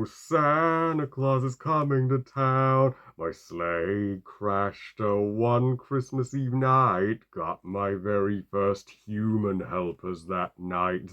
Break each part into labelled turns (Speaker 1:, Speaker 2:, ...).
Speaker 1: Oh, Santa Claus is coming to town. My sleigh crashed one Christmas Eve night. Got my very first human helpers that night.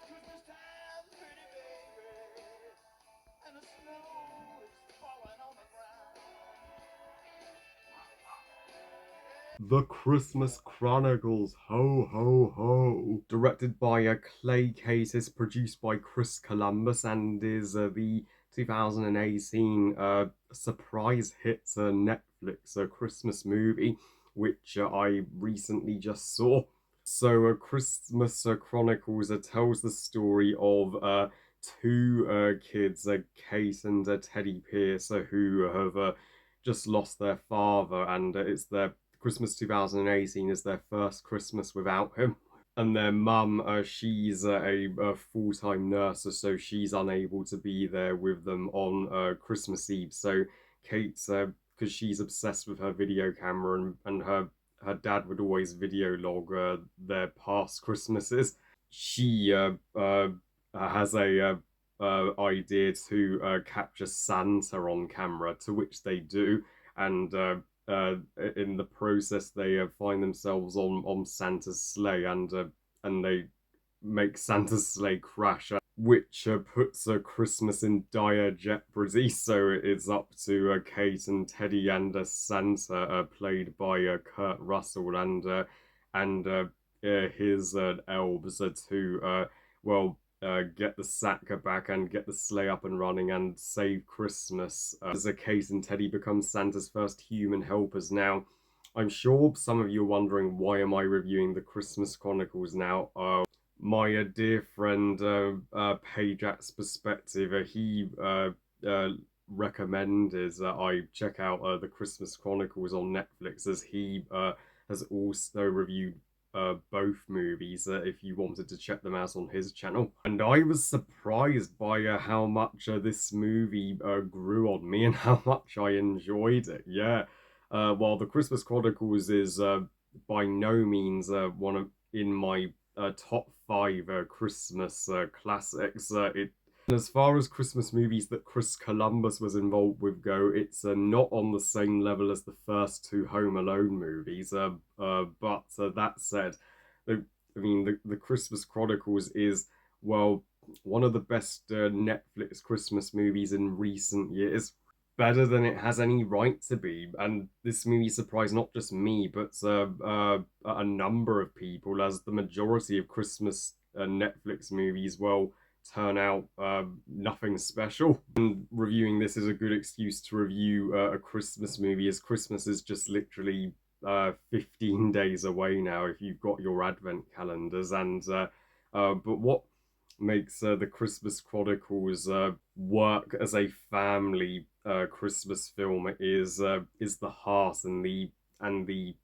Speaker 2: Christmas time, pretty baby, and the snow is falling on the ground.
Speaker 1: The Christmas Chronicles, ho ho ho. Directed by Clay Cases, produced by Chris Columbus, and is the 2018 surprise hit Netflix Christmas movie, which I recently just saw. So, Christmas Chronicles tells the story of two kids, Kate and Teddy Pierce, who have just lost their father, and it's their Christmas 2018 is their first Christmas without him. And their mum, she's a full time nurse, so she's unable to be there with them on Christmas Eve. So Kate's, because she's obsessed with her video camera, and her dad would always video log their past Christmases. She has a idea to capture Santa on camera, to which they do, and in the process they find themselves on Santa's sleigh, and they make Santa's sleigh crash, which puts Christmas in dire jeopardy. So it's up to Kate and Teddy and Santa, played by Kurt Russell, and his elves to well get the sack back and get the sleigh up and running and save Christmas. As Kate and Teddy become Santa's first human helpers. Now, I'm sure some of you are wondering, why am I reviewing the Christmas Chronicles now? My dear friend Pajak's perspective, he recommended I check out the Christmas Chronicles on Netflix, as he has also reviewed both movies if you wanted to check them out on his channel. And I was surprised by how much this movie grew on me and how much I enjoyed it. Yeah. While the Christmas Chronicles is by no means one of in my top five Christmas classics, as far as Christmas movies that Chris Columbus was involved with go, it's not on the same level as the first two Home Alone movies. But that said, the Christmas Chronicles is, well, one of the best Netflix Christmas movies in recent years. Better than it has any right to be. And this movie surprised not just me, but a number of people, as the majority of Christmas Netflix movies, well, turn out nothing special. And reviewing this is a good excuse to review a Christmas movie, as Christmas is just literally 15 days away now if you've got your advent calendars. But what makes the Christmas Chronicles work as a family Christmas film is the heart and the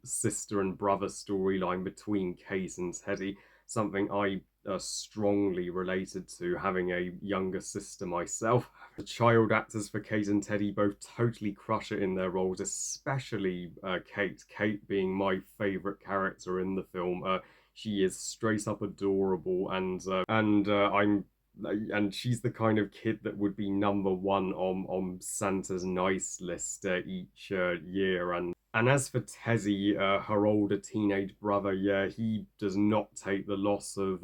Speaker 1: sister and brother storyline between Kate and Teddy. Something I strongly related to, having a younger sister myself. The child actors for Kate and Teddy both totally crush it in their roles, especially Kate. Kate being my favourite character in the film. She is straight up adorable, and she's the kind of kid that would be number one on Santa's nice list each year. And as for Teddy, her older teenage brother, yeah, he does not take the loss of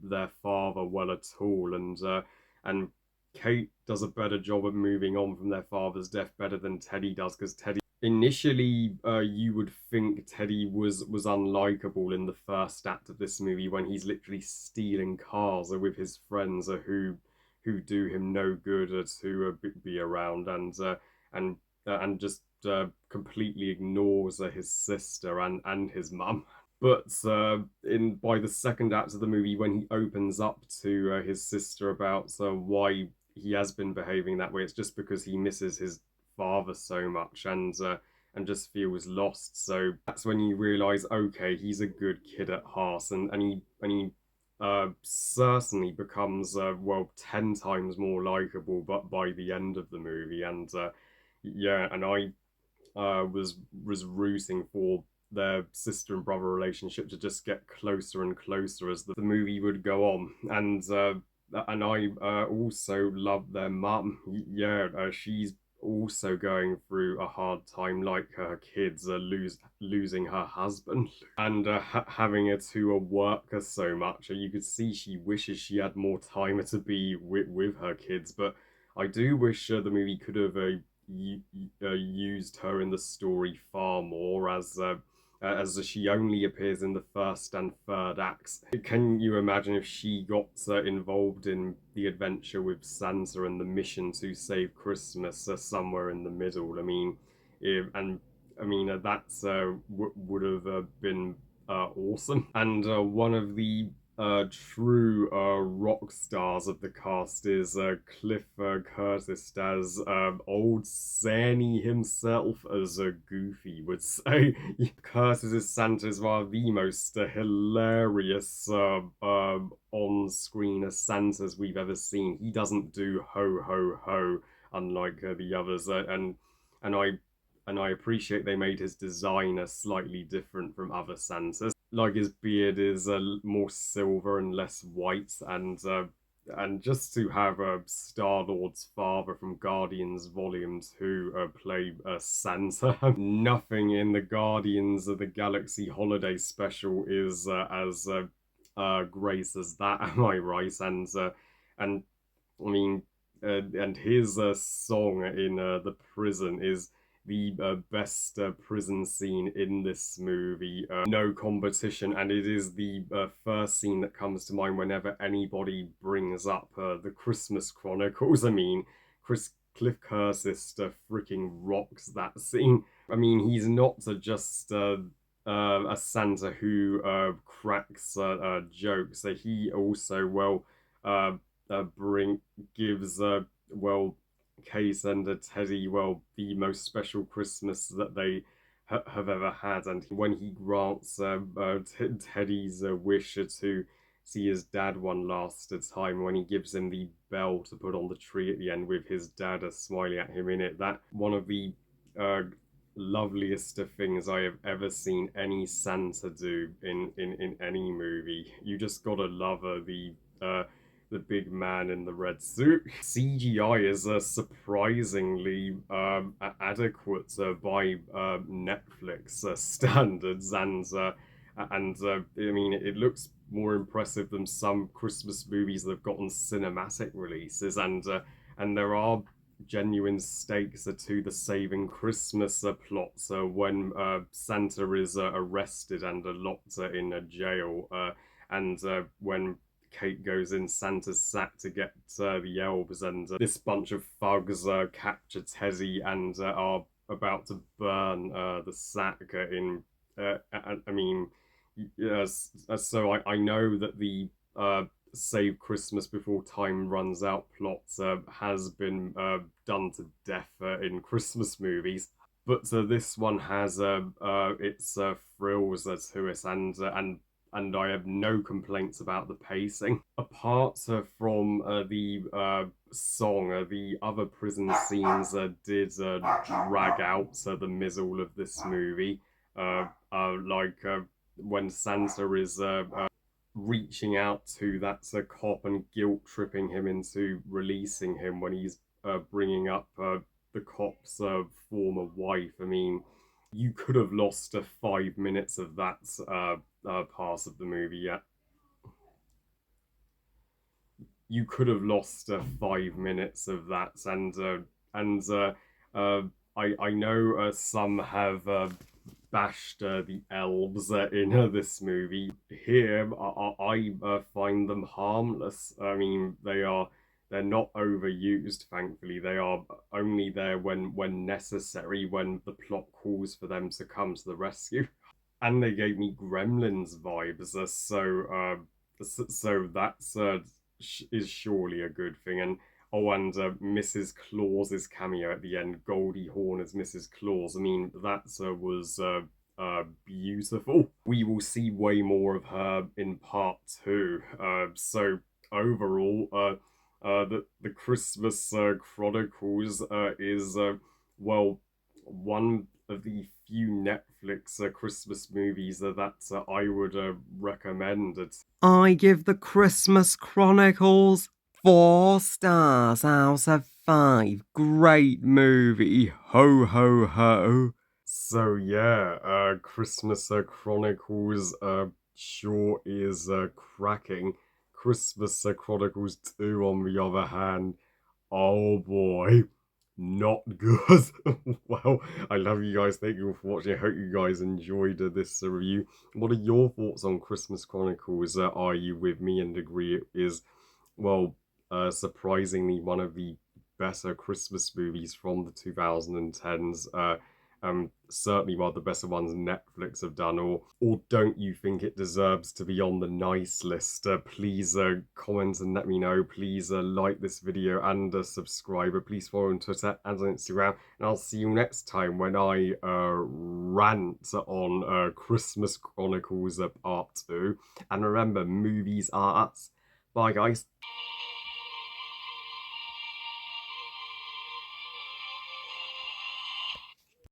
Speaker 1: their father well at all, and Kate does a better job of moving on from their father's death better than Teddy does, because Teddy initially you would think Teddy was unlikable in the first act of this movie, when he's literally stealing cars with his friends who do him no good to be around, and just completely ignores his sister and his mum. But in by the second act of the movie, when he opens up to his sister about why he has been behaving that way, it's just because he misses his father so much, and just feels lost. So that's when you realise, okay, he's a good kid at heart, and he certainly becomes well 10 times more likable, but by the end of the movie, and yeah, and I was rooting for their sister and brother relationship to just get closer and closer as the movie would go on, and I also love their mum. Yeah, she's also going through a hard time, like her kids losing her husband and having her to work her so much. You could see she wishes she had more time to be with her kids, but I do wish the movie could have used her in the story far more, as she only appears in the first and third acts. Can you imagine if she got involved in the adventure with Santa and the mission to save Christmas somewhere in the middle? I mean, and I mean that's would have been awesome. And one of the true rock stars of the cast is Cliff Curtis as old Sandy himself, as Goofy would say. Curtis as Santa is one of the most hilarious on-screen Santas we've ever seen. He doesn't do ho ho ho, unlike the others, and I and I appreciate they made his design slightly different from other Santas. Like his beard is more silver and less white, and just to have Star Lord's father from Guardians Volume 2 play Santa. Nothing in the Guardians of the Galaxy Holiday Special is as great as that, am I right? And I mean, and his song in the prison is the best prison scene in this movie. No competition, and it is the first scene that comes to mind whenever anybody brings up the Christmas Chronicles. I mean, Cliff Curtis freaking rocks that scene. I mean, he's not just a Santa who cracks jokes. He also, well, bring gives well Case and Teddy, well, the most special Christmas that they have ever had, and when he grants Teddy's wish to see his dad one last time, when he gives him the bell to put on the tree at the end with his dad smiling at him in it, that one of the uh, loveliest things I have ever seen any Santa do in any movie. You just gotta love the big man in the red suit. CGI is surprisingly adequate by Netflix standards, and I mean it looks more impressive than some Christmas movies that have gotten cinematic releases, and there are genuine stakes to the saving Christmas plot. So when Santa is arrested and locked in a jail, and when Kate goes in Santa's sack to get the elves, and this bunch of thugs capture Teddy and are about to burn the sack in. I mean, yes. So I know that the Save Christmas Before Time Runs Out plot has been done to death in Christmas movies. But this one has its thrills to it, and I have no complaints about the pacing. Apart from the song, the other prison scenes did drag out the middle of this movie. Like when Santa is reaching out to that cop and guilt tripping him into releasing him when he's bringing up the cop's former wife. I mean, you could have lost 5 minutes of that part of the movie. Yeah, you could have lost 5 minutes of that, and uh, I know some have bashed the elves in this movie. Here, I find them harmless. I mean, they're not overused. Thankfully, they are only there when necessary, when the plot calls for them to come to the rescue. And they gave me Gremlins vibes. So that's is surely a good thing. And oh, and Mrs. Claus's cameo at the end, Goldie Hawn as Mrs. Claus. I mean, that was beautiful. We will see way more of her in part two. So overall, the Christmas Chronicles is well one of the few Netflix Christmas movies that I would recommend. I give the Christmas Chronicles 4 stars out of 5. Great movie. Ho ho ho. So yeah, Christmas Chronicles sure is cracking. Christmas Chronicles 2 on the other hand, oh boy, not good. Well, I love you guys. Thank you for watching. I hope you guys enjoyed this review. What are your thoughts on Christmas Chronicles? Are you with me and agree it is, well, surprisingly one of the better Christmas movies from the 2010s? Certainly one of the better ones Netflix have done, or don't you think it deserves to be on the nice list? Please comment and let me know. Please like this video and subscribe. Please follow on Twitter and on Instagram. And I'll see you next time when I rant on Christmas Chronicles Part 2. And remember, movies are us. Bye, guys.